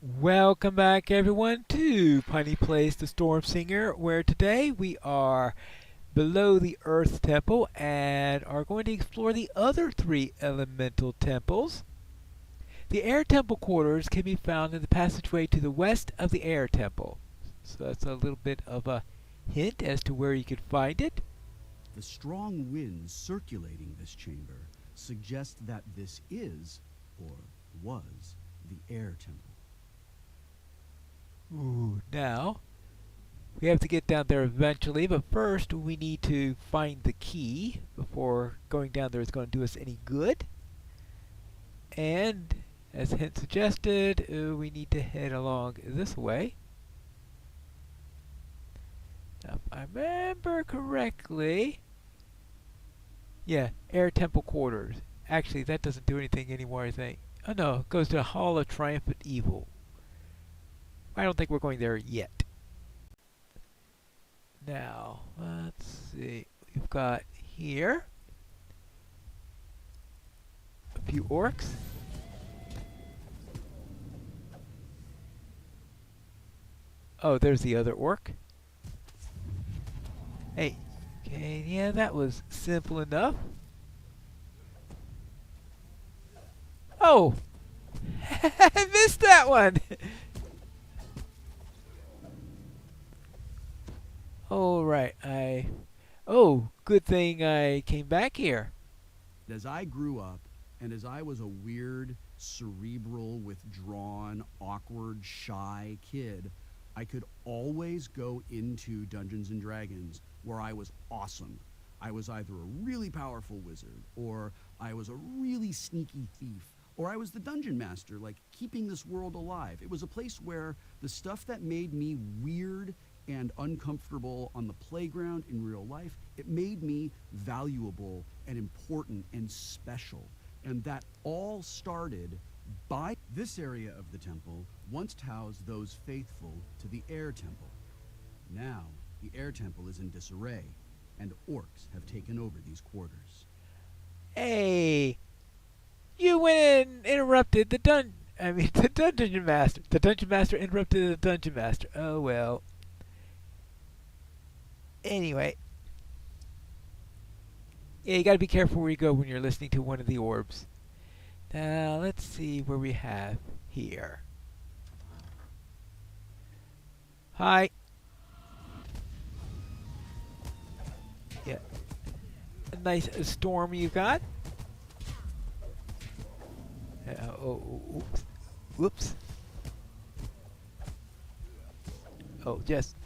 Welcome back everyone to Pineleaf the Stormsinger, where today we are below the Earth Temple and are going to explore the other three elemental temples. The Air Temple quarters can be found in the passageway to the west of the Air Temple. So that's a little bit of a hint as to where you could find it. The strong winds circulating this chamber suggest that this is, or was, the Air Temple. Ooh, now we have to get down there eventually, but first we need to find the key before going down there is going to do us any good. And as hint suggested, we need to head along this way. Now, if I remember correctly, yeah, Air Temple Quarters. Actually, that doesn't do anything anymore, I think. Oh no, it goes to the Hall of Triumphant Evil. I don't think we're going there yet. Now, let's see. We've got here a few orcs. Oh, there's the other orc. Hey, okay, yeah, that was simple enough. Oh! I missed that one! Alright, Oh, good thing I came back here. As I grew up, and as I was a weird, cerebral, withdrawn, awkward, shy kid, I could always go into Dungeons and Dragons where I was awesome. I was either a really powerful wizard, or I was a really sneaky thief, or I was the dungeon master, like keeping this world alive. It was a place where the stuff that made me weird and uncomfortable on the playground in real life, it made me valuable and important and special. And that all started by this area of the temple once housed those faithful to the Air Temple. Now, the Air Temple is in disarray, and orcs have taken over these quarters. Hey! You went and interrupted the the dungeon master. The dungeon master interrupted the dungeon master. Oh well. Anyway. Yeah, you gotta be careful where you go when you're listening to one of the orbs. Now, let's see where we have here. Hi. Yeah. A nice storm you've got. Oops. Whoops. Oh, just.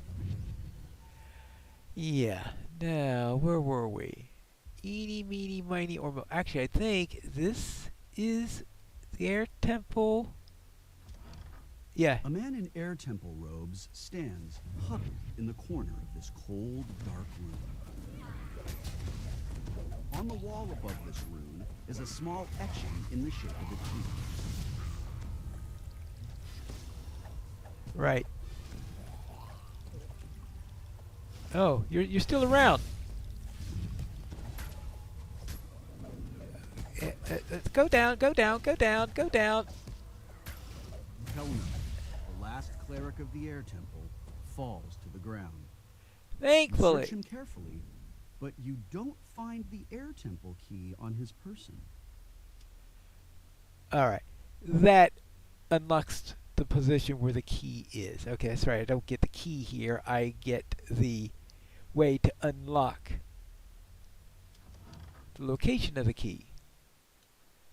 Yeah. Now, where were we? Eeny, meeny, miny, or mo. Actually, I think this is the Air Temple. Yeah. A man in Air Temple robes stands huddled in the corner of this cold, dark room. On the wall above this rune is a small etching in the shape of a key. Right. Oh, you're still around. Go down, go down, go down, go down. Tell me, the last cleric of the Air Temple falls to the ground. Thankfully. You search him carefully, but you don't find the Air Temple key on his person. Alright. That unlocks the position where the key is. Okay, that's right. I don't get the key here. I get the way to unlock the location of the key.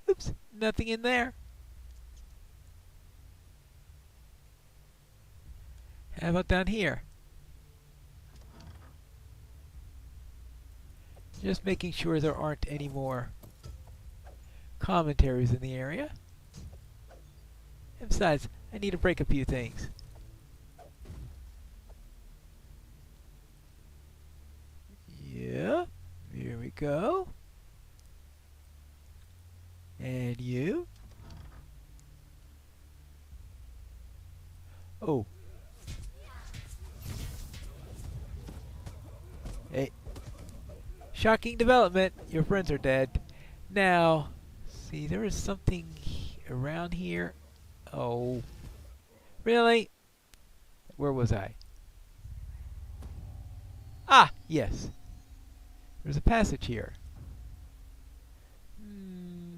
Oops, nothing in there. How about down here? Just making sure there aren't any more commentaries in the area. And besides, I need to break a few things. Yeah, here we go. And you. Oh. Hey. Shocking development. Your friends are dead. Now, see, there is something around here. Oh. Really? Where was I? Ah, yes. There's a passage here. Hmm.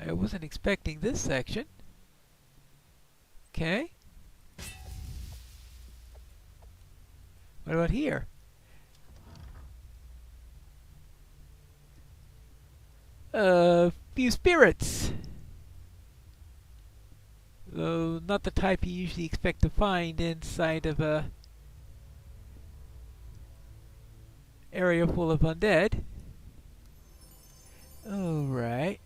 I wasn't expecting this section. Okay. What about here? A few spirits. Though not the type you usually expect to find inside of a area full of undead. Alright.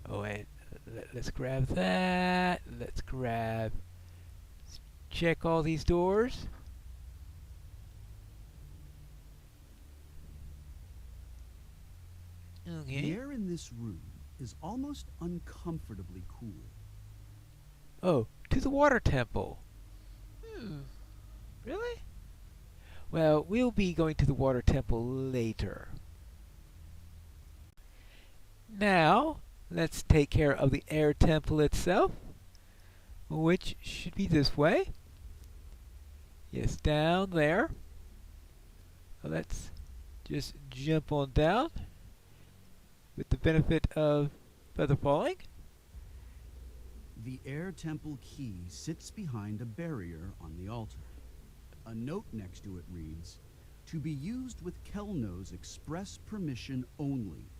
Oh, and let's grab that. Let's check all these doors. The Okay. air in this room is almost uncomfortably cool. Oh, to the water temple. Hmm. Really? Well, we'll be going to the water temple later. Now, let's take care of the air temple itself, which should be this way. Yes, down there. Let's just jump on down with the benefit of feather falling. The air temple key sits behind a barrier on the altar. A note next to it reads, "To be used with Kelno's express permission only.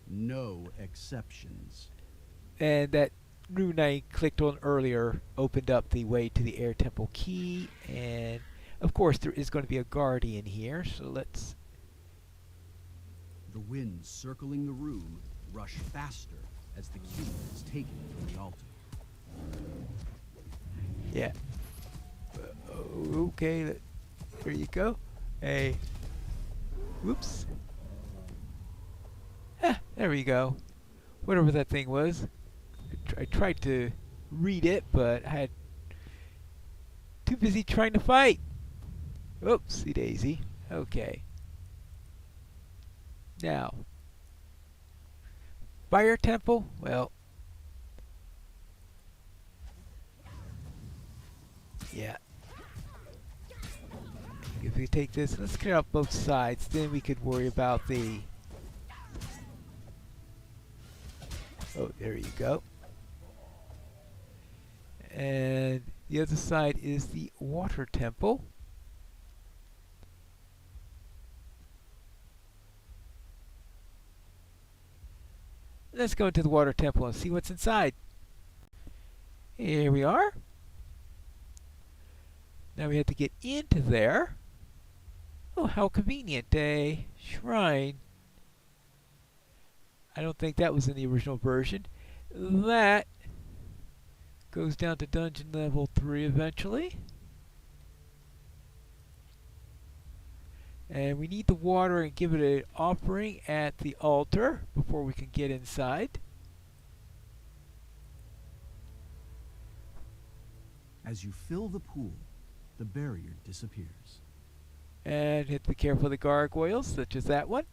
No exceptions." And that rune I clicked on earlier opened up the way to the air temple key. And of course, there is going to be a guardian here, so let's. The winds circling the room rush faster as the key is taken from the altar. Yeah. Okay, there you go. Hey. Whoops. Ah, there we go. Whatever that thing was. I tried to read it, but I had too busy trying to fight. Oopsie daisy. Okay. Now, fire temple. Well, yeah. If we take this, let's clear out both sides. Then we could worry about the. Oh, there you go. And the other side is the water temple. Let's go into the water temple and see what's inside. Here we are. Now we have to get into there. Oh, how convenient. A shrine. I don't think that was in the original version. That goes down to dungeon level 3 eventually. And we need the water and give it an offering at the altar before we can get inside. As you fill the pool, the barrier disappears. And have to be careful of the gargoyles, such as that one.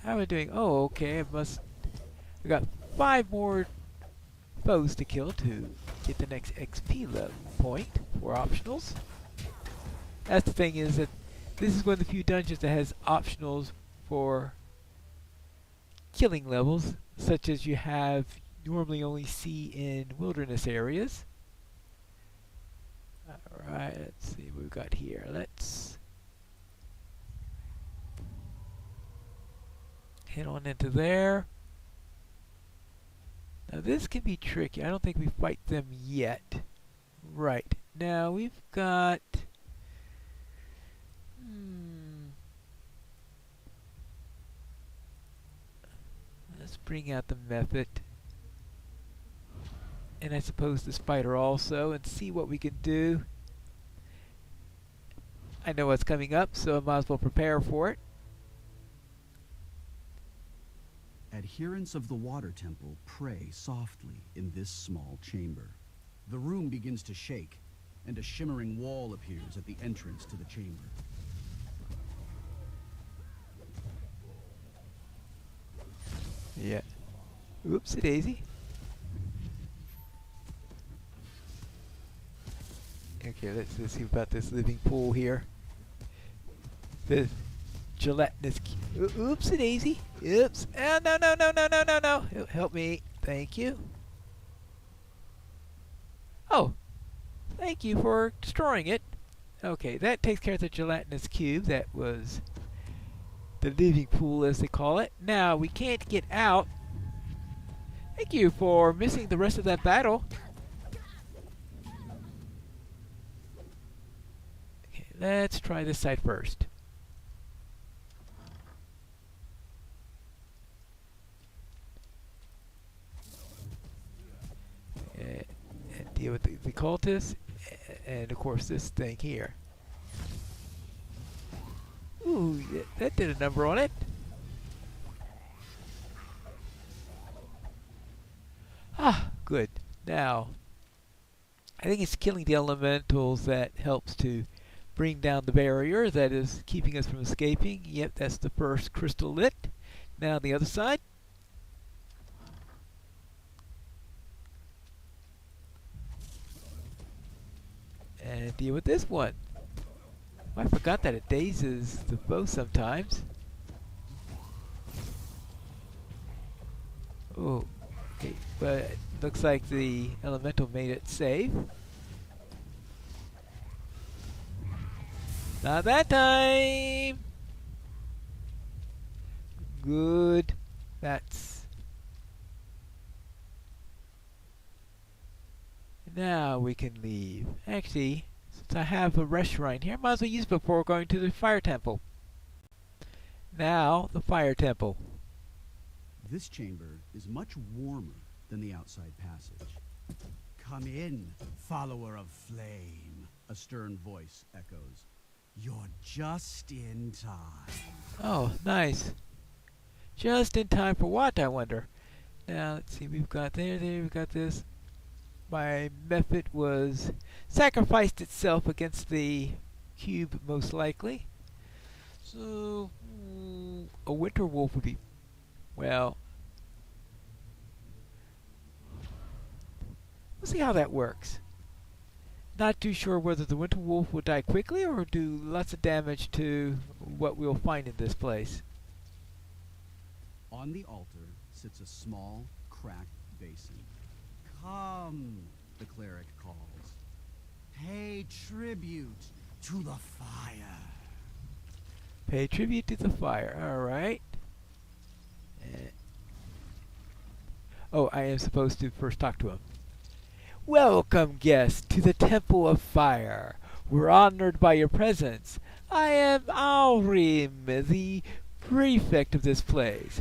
How am I doing? Oh, okay. I got 5 more foes to kill to get the next XP level point for optionals. That's the thing, is that this is one of the few dungeons that has optionals for killing levels, such as you have normally only see in wilderness areas. Alright, let's see what we've got here. Let's head on into there. Now this can be tricky. I don't think we fight them yet. Right. Now we've got... Let's bring out the method. And I suppose the spider also, and see what we can do. I know what's coming up, so I might as well prepare for it. Adherents of the water temple pray softly in this small chamber. The room begins to shake, and a shimmering wall appears at the entrance to the chamber. Yeah. Oopsie daisy. Okay, let's see about this living pool here. The gelatinous. Oopsie daisy. Oops. Oh, no, no, no, no, no, no, no. Help me. Thank you. Oh, thank you for destroying it. Okay, that takes care of the gelatinous cube. That was the living pool, as they call it. Now, we can't get out. Thank you for missing the rest of that battle. Okay, let's try this side first. And deal with the cultists, and of course this thing here. Ooh, that did a number on it. Ah, good. Now, I think it's killing the elementals that helps to bring down the barrier that is keeping us from escaping. Yep, that's the first crystal lit. Now the other side. And deal with this one. Oh, I forgot that it dazes the foe sometimes. Oh, okay, but it looks like the elemental made it safe. Not that time! Good. That's... Now we can leave. Actually, since I have a rest shrine here, I might as well use it before going to the fire temple. Now, the fire temple. This chamber is much warmer than the outside passage. Come in, follower of flame, a stern voice echoes. You're just in time. Oh, nice. Just in time for what, I wonder? Now, let's see, we've got there, we've got this. My method was sacrificed itself against the cube, most likely. So, a winter wolf would be, well, we'll see how that works. Not too sure whether the winter wolf will die quickly or do lots of damage to what we'll find in this place. On the altar sits a small, cracked basin. Come, the cleric calls. Pay tribute to the fire. Pay tribute to the fire. Alright. Oh, I am supposed to first talk to him. Welcome, guests, to the Temple of Fire. We're honored by your presence. I am Aurim, the prefect of this place.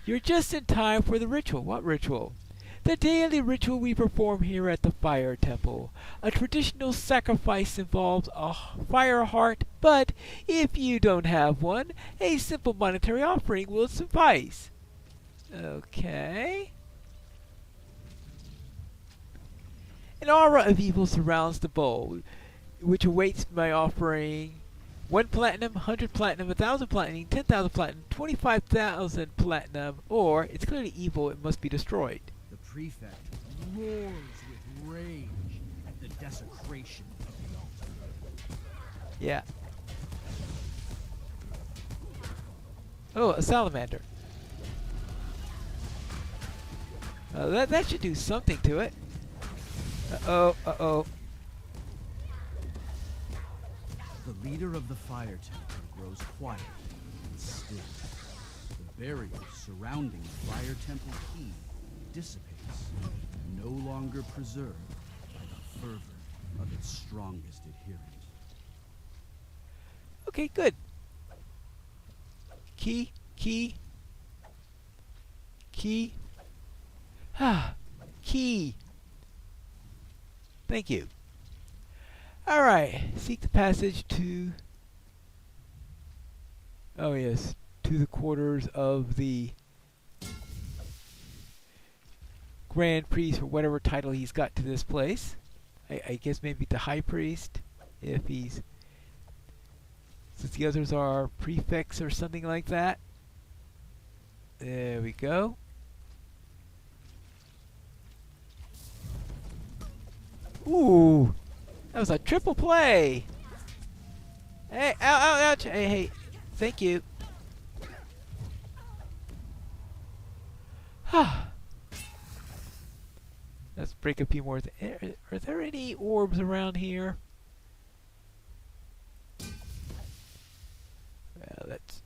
You're just in time for the ritual. What ritual? The daily ritual we perform here at the Fire Temple. A traditional sacrifice involves a fire heart, but if you don't have one, a simple monetary offering will suffice. Okay. An aura of evil surrounds the bowl, which awaits my offering 1 platinum, 100 platinum, 1,000 platinum, 10,000 platinum, 25,000 platinum, or it's clearly evil, it must be destroyed. The prefect roars with rage at the desecration of the altar. Yeah. Oh, a salamander. That should do something to it. Uh-oh, uh-oh. The leader of the fire temple grows quiet and still. The barrier surrounding the fire temple key dissipates, no longer preserved by the fervor of its strongest adherents. Okay, good. Key. Ah, key. Thank you. Alright, seek the passage to... Oh yes, to the quarters of the Grand Priest or whatever title he's got to this place. I guess maybe the High Priest, if he's, since the others are prefects or something like that. There we go. Ooh, that was a triple play. Hey, ow, ow, ouch. Hey, hey, thank you. Let's break a few more. Are there any orbs around here? Well, let's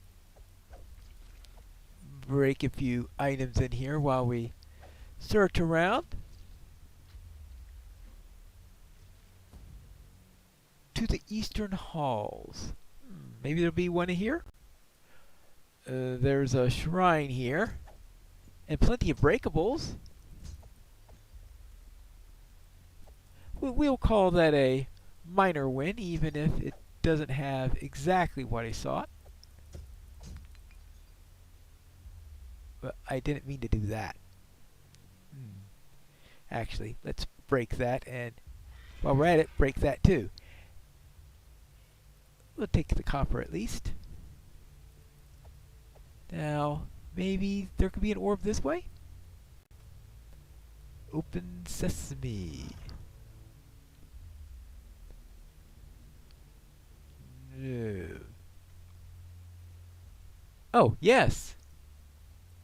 break a few items in here while we search around. To the eastern halls. Maybe there'll be one in here. There's a shrine here. And plenty of breakables. We'll call that a minor win, even if it doesn't have exactly what I sought. But I didn't mean to do that. Actually, let's break that, and while we're at it, break that too. We'll take the copper at least. Now, maybe there could be an orb this way? Open sesame. No. Oh, yes.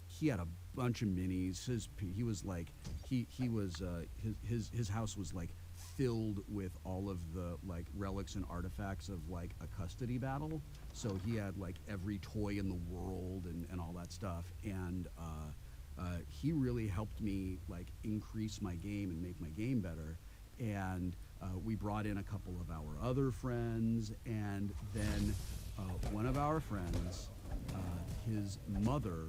He had a bunch of minis. He was like his house was like filled with all of the like relics and artifacts of like a custody battle. So he had like every toy in the world and all that stuff. And he really helped me like increase my game and make my game better. And we brought in a couple of our other friends, and then one of our friends, his mother,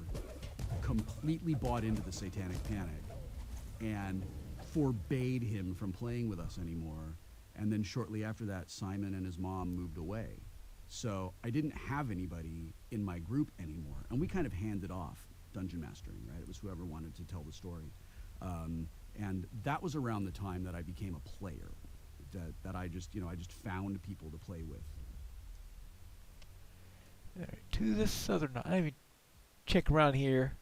completely bought into the Satanic Panic and forbade him from playing with us anymore. And then shortly after that, Simon and his mom moved away. So I didn't have anybody in my group anymore. And we kind of handed off dungeon mastering, right? It was whoever wanted to tell the story. And that was around the time that I became a player, that I just found people to play with. All right, to the southern. Let me check around here.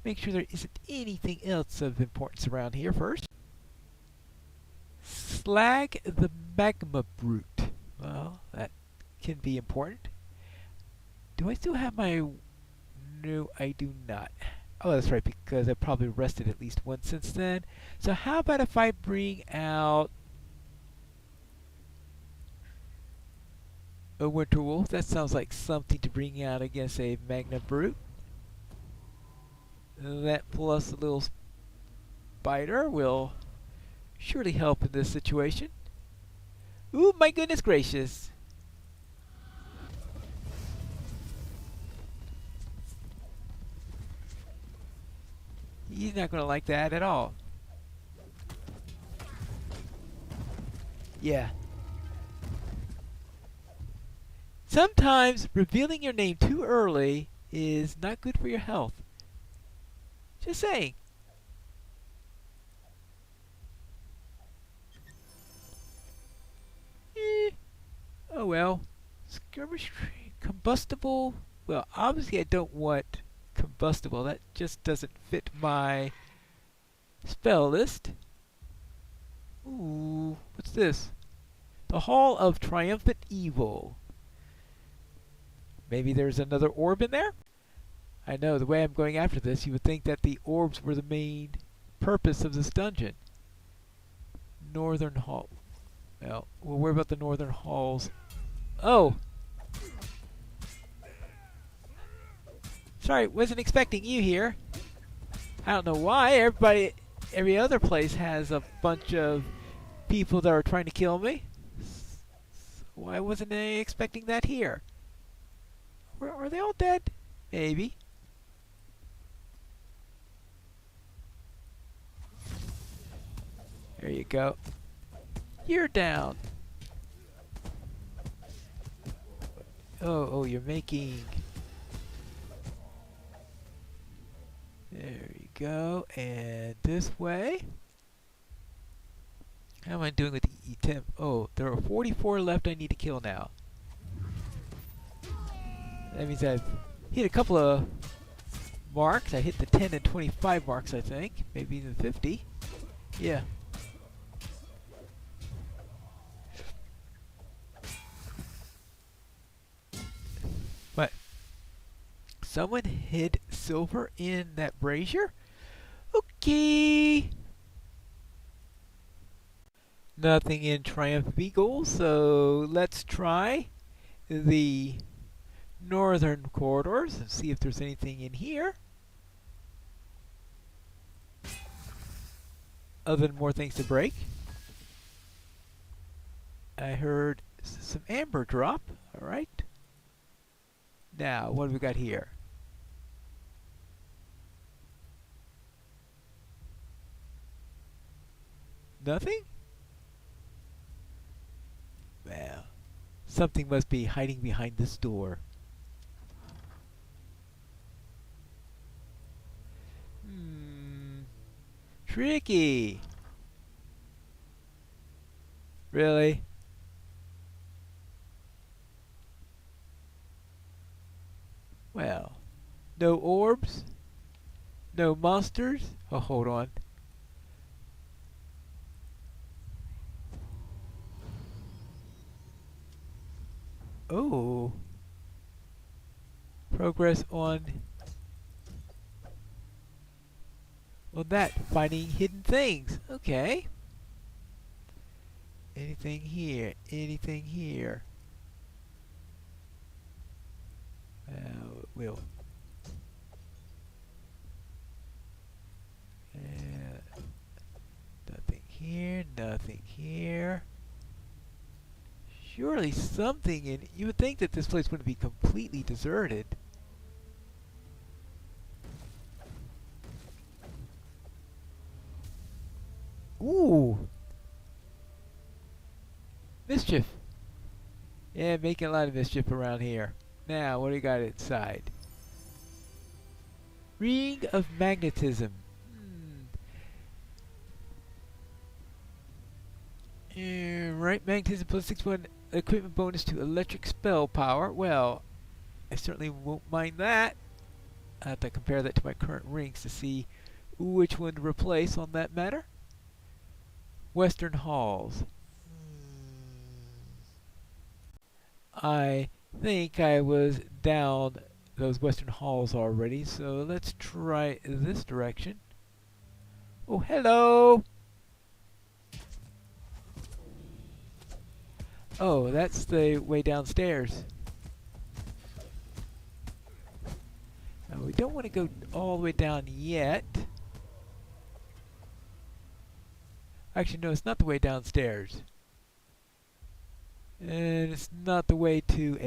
Make sure there isn't anything else of importance around here first. Slag the magma brute. Well, that can be important. Do I still have my... No, I do not. Oh, that's right, because I probably rested at least once since then. So how about if I bring out a winter wolf? That sounds like something to bring out against a magma brute. That plus a little spider will surely help in this situation. Ooh, my goodness gracious. He's not going to like that at all. Yeah. Sometimes revealing your name too early is not good for your health. Just saying. Oh well. Skirmish combustible. Well, obviously I don't want combustible. That just doesn't fit my spell list. Ooh, what's this? The Hall of Triumphant Evil. Maybe there's another orb in there? I know, the way I'm going after this, you would think that the orbs were the main purpose of this dungeon. Northern Hall. Well, we'll worry about the Northern Halls. Oh! Sorry, wasn't expecting you here. I don't know why. Every other place has a bunch of people that are trying to kill me. So why wasn't I expecting that here? Are they all dead? Maybe. There you go. You're down. Oh, you're making... There you go. And this way. How am I doing with the temp? Oh, there are 44 left I need to kill now. That means I've hit a couple of marks. I hit the 10 and 25 marks, I think. Maybe even 50. Yeah. But someone hid silver in that brazier? Okay. Nothing in Triumph Beagle, so let's try the northern corridors and see if there's anything in here. Other than more things to break. I heard some amber drop. Alright. Now, what have we got here? Nothing? Well, something must be hiding behind this door. Tricky. Really? Well, no orbs? No monsters? Oh, hold on. Oh. Progress on that. Finding hidden things. Okay. Anything here? Anything here? We'll. Nothing here. Nothing here. Surely something in. You would think that this place wouldn't be completely deserted. Ooh. Mischief. Yeah, making a lot of mischief around here. Now, what do we got inside? Ring of Magnetism. Right, magnetism plus 6-1 equipment bonus to electric spell power. Well, I certainly won't mind that. I have to compare that to my current rings to see which one to replace on that matter. Western Halls. I think I was down those Western Halls already, so let's try this direction. Oh, hello! Oh, that's the way downstairs. Now, we don't want to go all the way down yet. Actually, no, it's not the way downstairs. And it's not the way to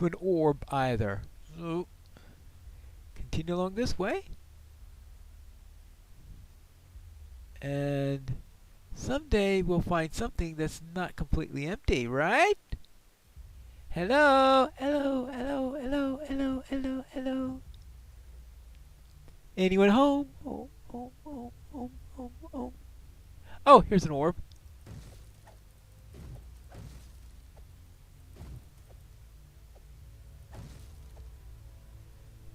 an orb either. So, continue along this way. And someday we'll find something that's not completely empty, right? Hello, hello, hello, hello, hello, hello, hello. Anyone home? Oh, oh, oh, oh, oh, oh. Oh, here's an orb.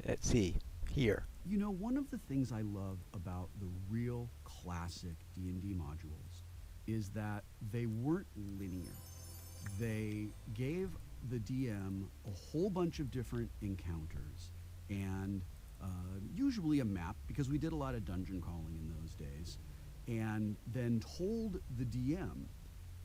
Let's see. Here. You know, one of the things I love about the real classic D&D modules is that they weren't linear. They gave the DM a whole bunch of different encounters and usually a map, because we did a lot of dungeon crawling in those days, and then told the DM,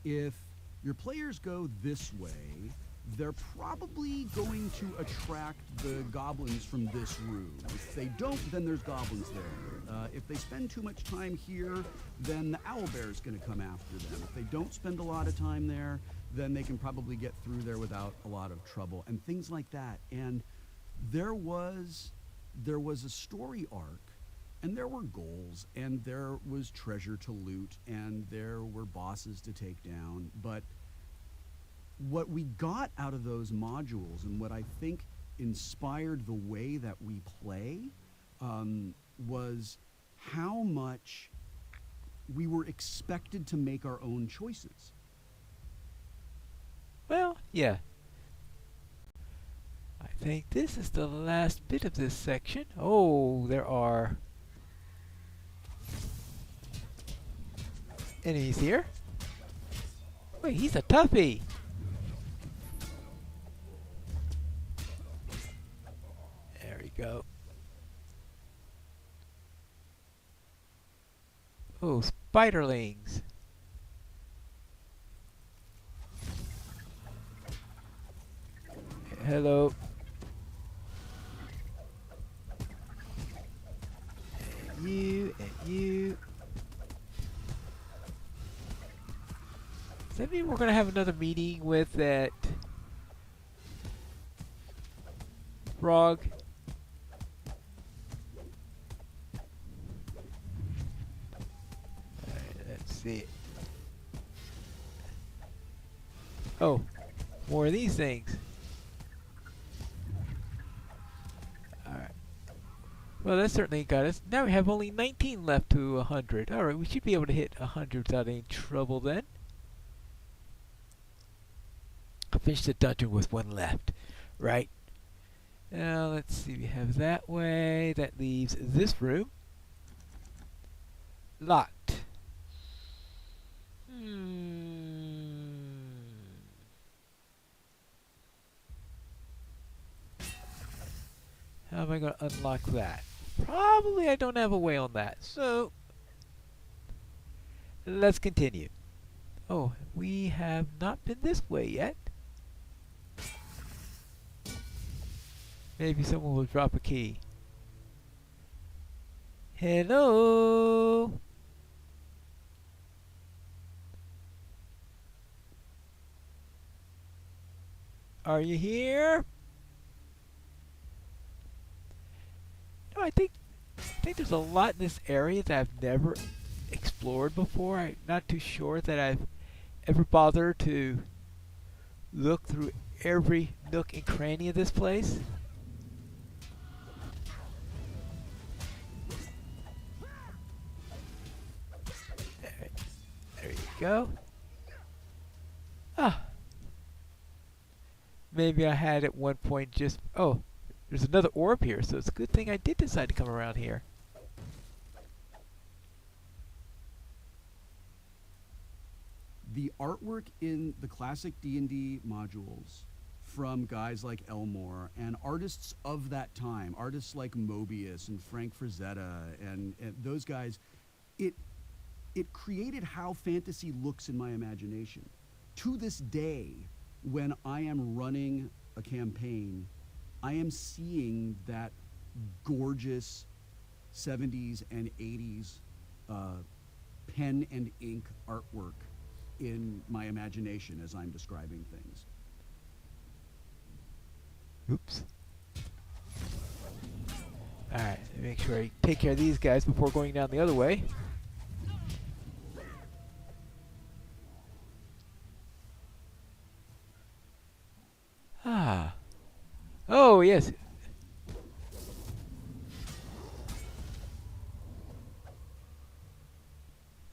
if your players go this way, they're probably going to attract the goblins from this room. If they don't, then there's goblins there. If they spend too much time here, then the owlbear's going to come after them. If they don't spend a lot of time there, then they can probably get through there without a lot of trouble, and things like that. And there was a story arc, and there were goals, and there was treasure to loot, and there were bosses to take down. But what we got out of those modules, and what I think inspired the way that we play was how much we were expected to make our own choices. Well, yeah. I think this is the last bit of this section. Oh, there are enemies here. Wait, he's a toughie. There we go. Oh, spiderlings. Hello. And you, and you. Does that mean we're going to have another meeting with that frog? Alright, let's see. Oh, more of these things. Alright. Well, that certainly got us. Now we have only 19 left to 100. Alright, we should be able to hit 100 without any trouble then. I'll finish the dungeon with one left, right? Now let's see, we have that way. That leaves this room locked. How am I going to unlock that? Probably I don't have a way on that, so let's continue. Oh, we have not been this way yet. Maybe someone will drop a key. Hello? Are you here? No, I think there's a lot in this area that I've never explored before. I'm not too sure that I've ever bothered to look through every nook and cranny of this place. There you go. Ah. Maybe I had at one point just... Oh, there's another orb here, so it's a good thing I did decide to come around here. The artwork in the classic D&D modules from guys like Elmore and artists of that time, artists like Mobius and Frank Frazetta and those guys, it created how fantasy looks in my imagination. To this day, when I am running a campaign, I am seeing that gorgeous 70s and 80s pen and ink artwork in my imagination as I'm describing things. Oops. Alright, make sure I take care of these guys before going down the other way. Ah. Oh, yes.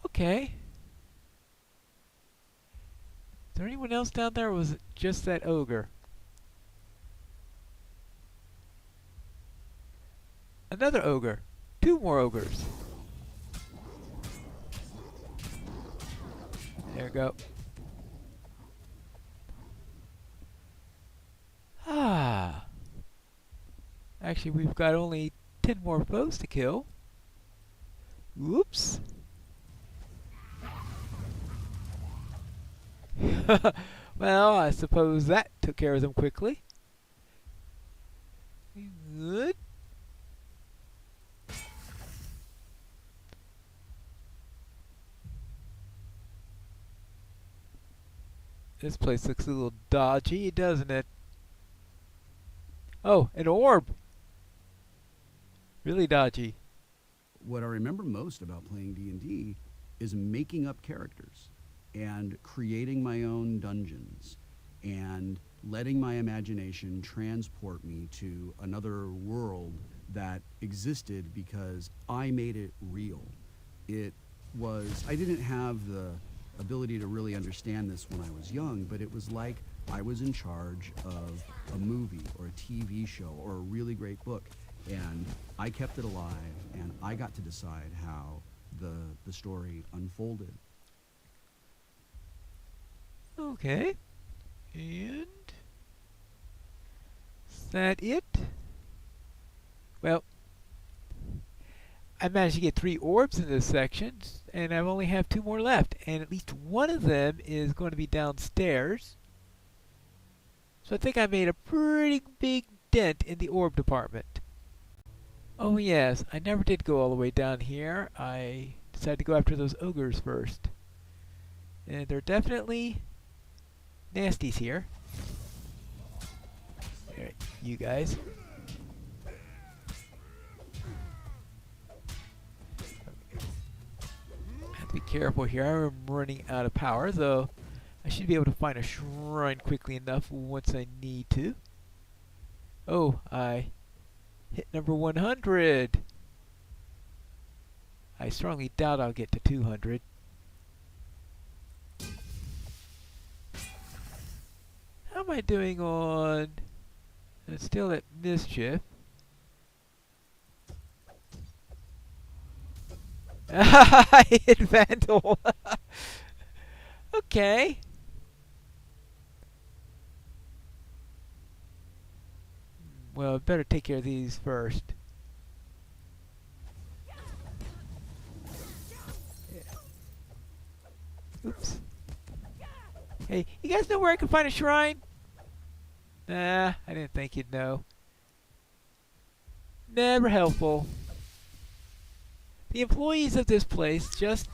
Okay. Is there anyone else down there, or was it just that ogre? Another ogre. Two more ogres. There we go. Ah. Actually, we've got only 10 more foes to kill. Whoops. Well, I suppose that took care of them quickly. Good. This place looks a little dodgy, doesn't it? Oh, an orb! Really dodgy. What I remember most about playing D&D is making up characters and creating my own dungeons and letting my imagination transport me to another world that existed because I made it real. It was, I didn't have the ability to really understand this when I was young, but it was like I was in charge of a movie or a TV show or a really great book, and I kept it alive, and I got to decide how the story unfolded. Okay. And is that it? Well, I managed to get 3 orbs in this section, and I only have 2 more left. And at least one of them is going to be downstairs. So I think I made a pretty big dent in the orb department. Oh yes, I never did go all the way down here. I decided to go after those ogres first. And they're definitely nasties here. Alright, you guys. Have to be careful here. I'm running out of power, though I should be able to find a shrine quickly enough once I need to. Oh, I hit number 100. I strongly doubt I'll get to 200. How am I doing on... It's still at mischief. I hit Vandal. Okay. Well, I better take care of these first. Yeah. Oops. Hey, you guys know where I can find a shrine? Nah, I didn't think you'd know. Never helpful. The employees of this place just...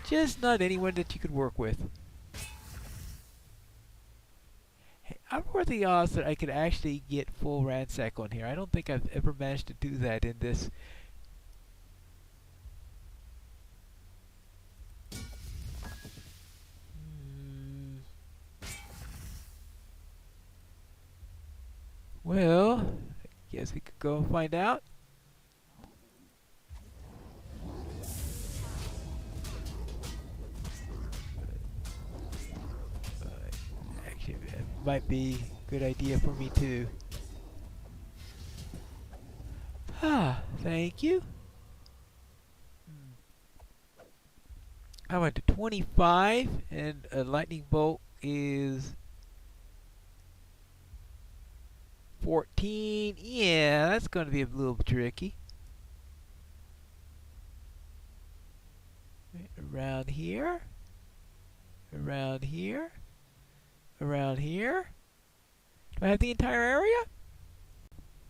just not anyone that you could work with. Hey, I wonder the odds that I could actually get full ransack on here. I don't think I've ever managed to do that in this. Well, I guess we could go and find out. Actually, it might be a good idea for me too. Ah, thank you. I went to 25, and a lightning bolt is 14. Yeah, that's going to be a little tricky. Around here. Around here. Around here. Do I have the entire area?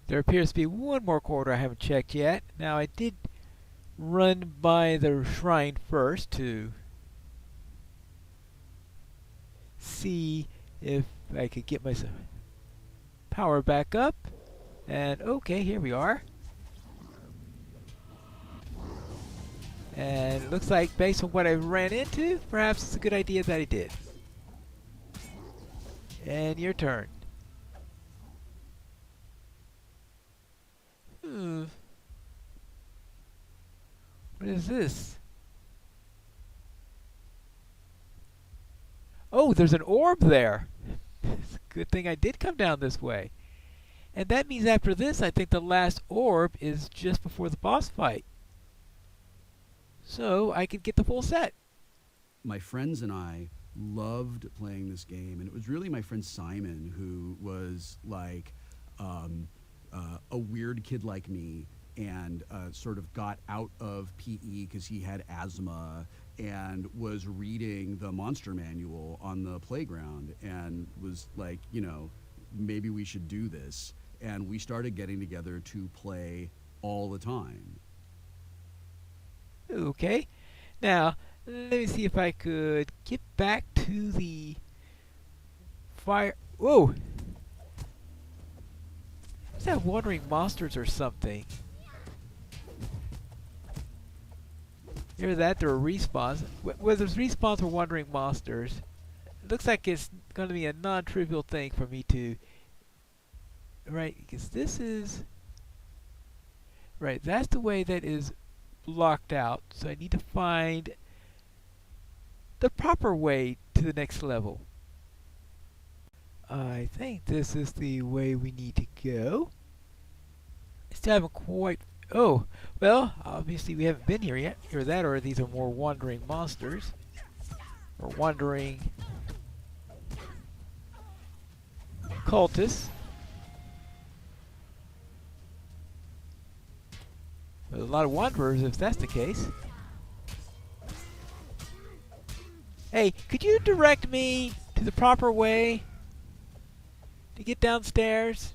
There appears to be one more corridor I haven't checked yet. Now, I did run by the shrine first to see if I could get myself power back up. And okay, here we are. And it looks like based on what I ran into, perhaps it's a good idea that I did. And your turn. What is this? Oh, there's an orb there. It's a good thing I did come down this way. And that means after this, I think the last orb is just before the boss fight. So I could get the full set. My friends and I loved playing this game, and it was really my friend Simon who was like a weird kid like me, and sort of got out of PE because he had asthma and was reading the monster manual on the playground and was like, you know, maybe we should do this. And we started getting together to play all the time. Okay. Now, let me see if I could get back to the fire. Whoa! Is that wandering monsters or something? Hear that? There are respawns. Whether it's respawns or wandering monsters, it looks like it's going to be a non-trivial thing for me to... Right, because this is... Right, that's the way that is blocked out. So I need to find the proper way to the next level. I think this is the way we need to go. I still haven't quite... Oh, well, obviously we haven't been here yet. Either that or these are more wandering monsters. Or wandering cultists. There's a lot of wanderers if that's the case. Hey, could you direct me to the proper way to get downstairs?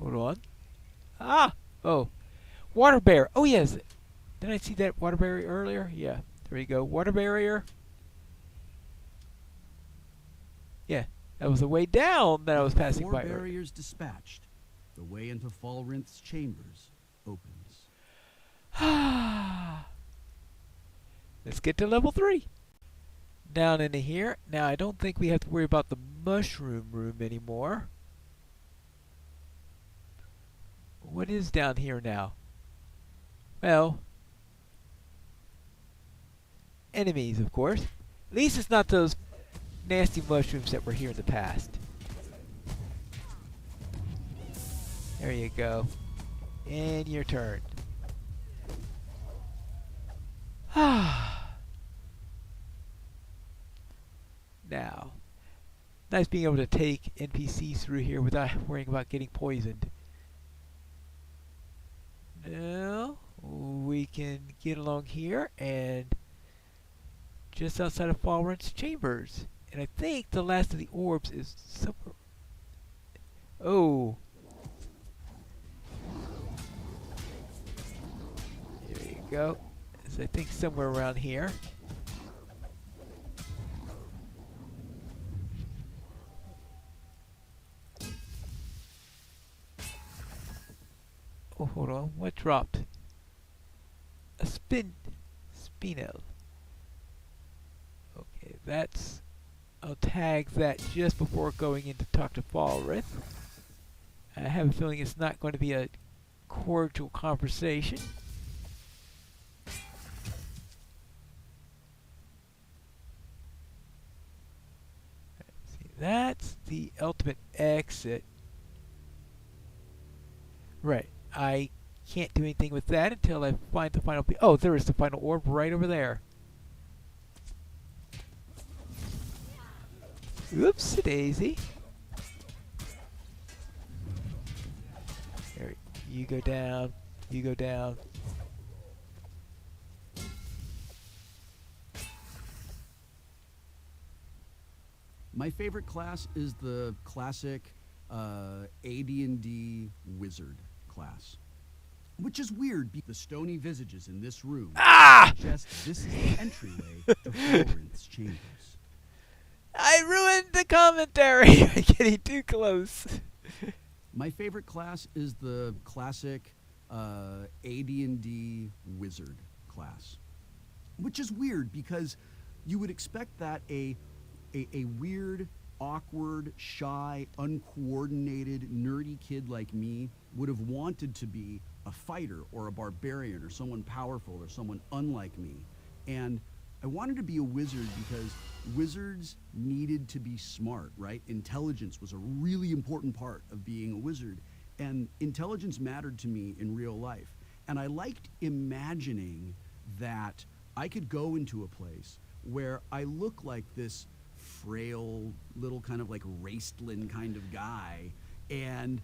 Hold on. Ah! Oh. Water barrier. Oh, yes. Didn't I see that water barrier earlier? Yeah. There you go. Water barrier. Yeah. That was the way down that I was passing by. 4 barriers dispatched. The way into Falrinth's chambers opens. Let's get to level 3. Down into here. Now, I don't think we have to worry about the mushroom room anymore. What is down here now? Well, enemies, of course. At least it's not those nasty mushrooms that were here in the past. There you go. And your turn. Now, nice being able to take NPCs through here without worrying about getting poisoned. Now, we can get along here and just outside of Falrinth's chambers. And I think the last of the orbs is somewhere... Oh. There you go. It's, I think, somewhere around here. Oh, hold on. What dropped? A spinel. Okay, that's... I'll tag that just before going in to talk to Falrinth. I have a feeling it's not going to be a cordial conversation. See, that's the ultimate exit. Right. I can't do anything with that until I find the final... Oh, there is the final orb right over there. Oops, daisy. There, you go down. You go down. My favorite class is the classic AD&D wizard class. Which is weird, because the stony visages in this room suggest this is the entryway to Falrinth's chambers. I ruined the commentary by getting too close. My favorite class is the classic AD&D wizard class. Which is weird, because you would expect that a weird, awkward, shy, uncoordinated, nerdy kid like me would have wanted to be a fighter or a barbarian or someone powerful or someone unlike me. And I wanted to be a wizard because wizards needed to be smart, right? Intelligence was a really important part of being a wizard. And intelligence mattered to me in real life. And I liked imagining that I could go into a place where I look like this frail, little kind of like Raistlin kind of guy, and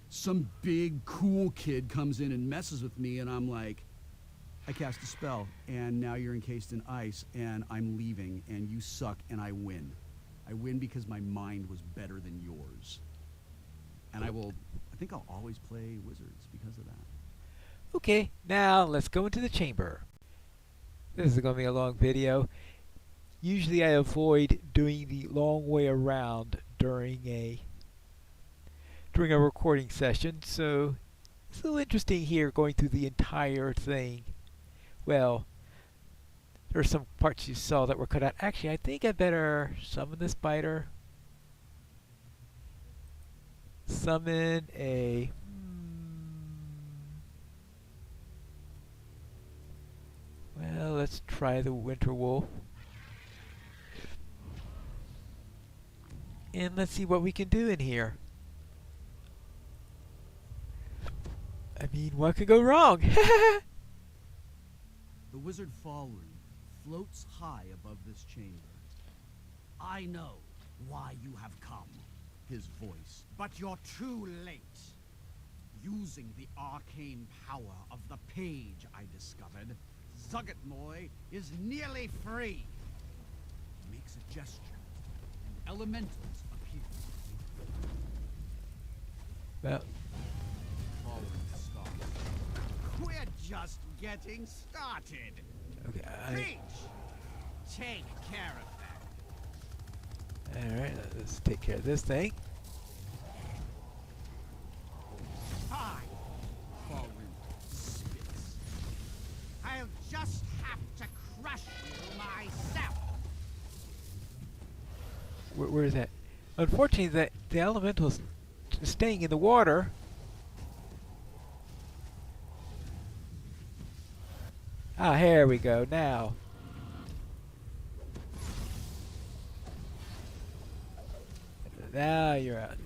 some big cool kid comes in and messes with me, and I'm like, I cast a spell, and now you're encased in ice, and I'm leaving, and you suck, and I win. I win because my mind was better than yours. And I think I'll always play wizards because of that. Okay, now let's go into the chamber. This is going to be a long video. Usually I avoid doing the long way around during a recording session, so It's a little interesting here going through the entire thing. Well, there are some parts you saw that were cut out. Actually, I think I better summon the spider. Summon a... Well, let's try the winter wolf. And let's see what we can do in here. I mean, what could go wrong? The wizard Fallen floats high above this chamber. I know why you have come, his voice. But you're too late. Using the arcane power of the page I discovered, Zuggetmoy is nearly free. He makes a gesture, and elementals appear. Well, Fallen stops. We're just getting started. okay. Preach! Take care of that. Alright, let's take care of this thing. Fine. Fallen spits. I'll just have to crush you myself. Where is that? Unfortunately, the elemental is staying in the water. Ah, here we go. Now. Now you're out.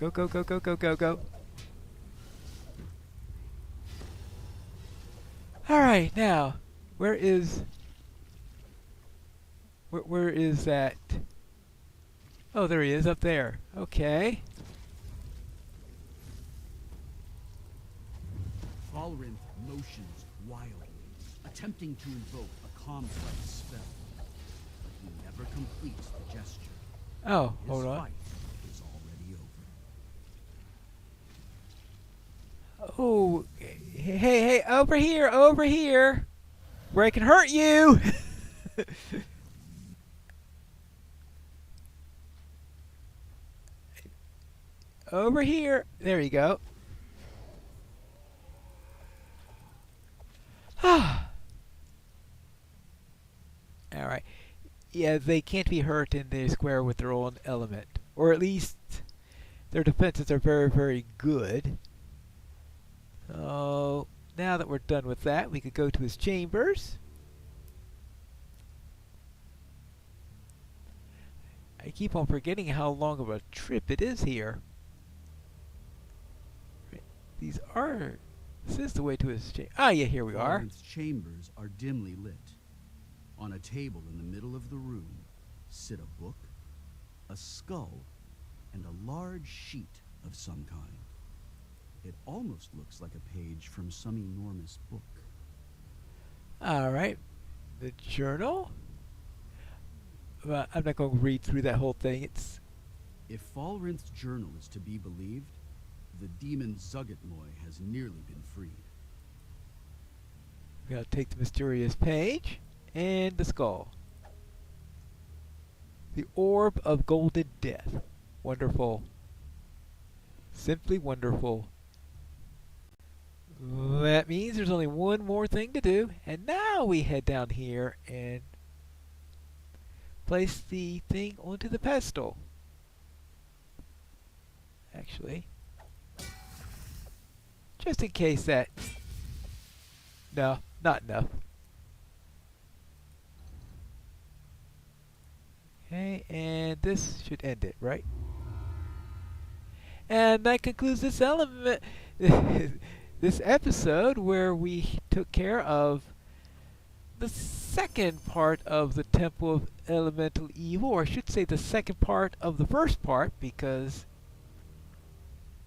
Go, go, go, go, go, go, go. Alright, now, where is that? Oh, there he is, up there. Okay. Falrinth motions wildly, attempting to invoke a complex spell. But he never completes the gesture. Oh, His hold on. fight is already over. Oh, hey, hey, over here, where I can hurt you. Over here. There you go. Alright. Yeah, they can't be hurt in the square with their own element. Or at least their defenses are very, very good. So, now that we're done with that, we could go to his chambers. I keep on forgetting how long of a trip it is here. These are... This is the way to his chamber. Ah, yeah, here we are. Falrinth's chambers are dimly lit. On a table in the middle of the room sit a book, a skull, and a large sheet of some kind. It almost looks like a page from some enormous book. Alright. The journal? Well, I'm not going to read through that whole thing. It's... If Falrinth's journal is to be believed, the demon Zuggetmoy has nearly been freed. We gotta take the mysterious page and the skull. The orb of golden death. Wonderful. Simply wonderful. That means there's only one more thing to do, and now we head down here and place the thing onto the pedestal. Actually, just in case that... No, not enough. Okay, and this should end it, right? And that concludes this element, this episode where we took care of the second part of the Temple of Elemental Evil, or I should say the second part of the first part, because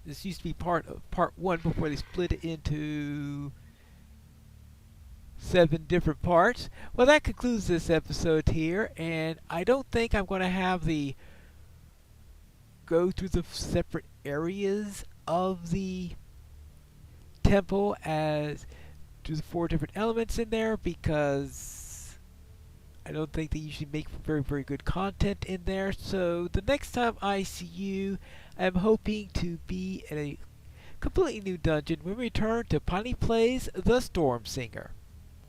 this used to be part of part one before they split it into 7 different parts. Well, that concludes this episode here, and I don't think I'm going to have the go through the separate areas of the temple as to the 4 different elements in there, because I don't think they usually make very, very good content in there. So the next time I see you, am hoping to be in a completely new dungeon when we return to Piney Plays The Stormsinger.